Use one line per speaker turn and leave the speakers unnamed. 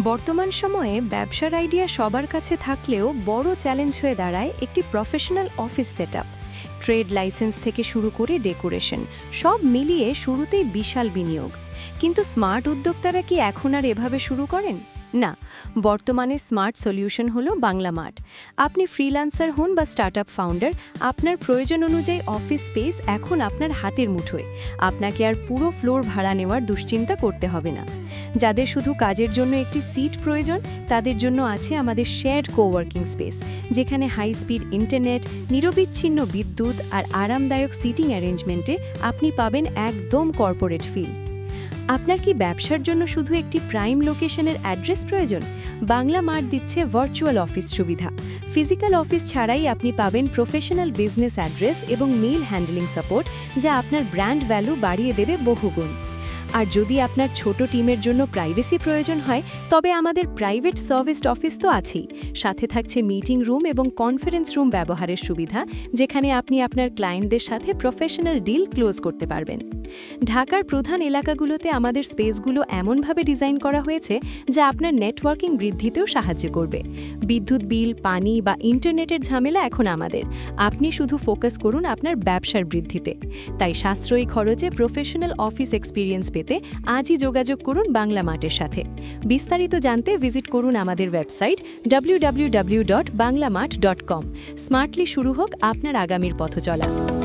বর্তমান সময়ে ব্যবসার আইডিয়া সবার কাছে থাকলেও বড় চ্যালেঞ্জ হয়ে দাঁড়ায় একটি professional office setup. Trade licence থেকে শুরু করে ডেকোরেশন সব মিলিয়ে শুরুতেই বিশাল বিনিয়োগ। কিন্তু স্মার্ট উদ্যোক্তারা কি এখন আর এভাবে শুরু করেন? না, বর্তমানে স্মার্ট সলিউশন হলো বাংলা মার্ট। আপনি ফ্রিল্যান্সার হন বা স্টার্টআপ ফাউন্ডার, আপনার প্রয়োজন অনুযায়ী অফিস স্পেস এখন আপনার হাতের মুঠোয়। আপনাকে আর পুরো ফ্লোর ভাড়া নেওয়ার দুশ্চিন্তা করতে হবে না। যাদের শুধু কাজের জন্য একটি সিট প্রয়োজন, তাদের জন্য আছে আমাদের শেয়ার্ড কোওয়ার্কিং স্পেস, যেখানে হাই স্পিড ইন্টারনেট, নিরবিচ্ছিন্ন বিদ্যুৎ আর আরামদায়ক সিটিং অ্যারেঞ্জমেন্টে আপনি পাবেন একদম কর্পোরেট ফিল। আপনার কি ব্যবসার জন্য শুধু একটি প্রাইম লোকেশনের অ্যাড্রেস প্রয়োজন? বাংলা মার্ট দিচ্ছে ভার্চুয়াল অফিস সুবিধা। ফিজিক্যাল অফিস ছাড়াই আপনি পাবেন প্রফেশনাল বিজনেস অ্যাড্রেস এবং মেইল হ্যান্ডলিং সাপোর্ট, যা আপনার ব্র্যান্ড ভ্যালু বাড়িয়ে দেবে বহুগুণ। আর যদি আপনার ছোট টিমের জন্য প্রাইভেসি প্রয়োজন হয়, তবে আমাদের প্রাইভেট সার্ভিসড অফিস তো আছেই। সাথে থাকছে মিটিং রুম এবং কনফারেন্স রুম ব্যবহারের সুবিধা, যেখানে আপনি আপনার ক্লায়েন্টদের সাথে প্রফেশনাল ডিল ক্লোজ করতে পারবেন। ঢাকার প্রধান এলাকাগুলোতে আমাদের স্পেসগুলো এমনভাবে ডিজাইন করা হয়েছে যা আপনার নেটওয়ার্কিং বৃদ্ধিতেও সাহায্য করবে। বিদ্যুৎ বিল, পানি বা ইন্টারনেটের ঝামেলা এখন আমাদের। আপনি শুধু ফোকাস করুন আপনার ব্যবসার বৃদ্ধিতে। তাই সাশ্রয়ী খরচে প্রফেশনাল অফিস এক্সপিরিয়েন্স পেতে আজই যোগাযোগ করুন বাংলা মার্টের সাথে। বিস্তারিত জানতে ভিজিট করুন আমাদের ওয়েবসাইট www.banglamart.com। স্মার্টলি শুরু হোক আপনার আগামীর পথচলা।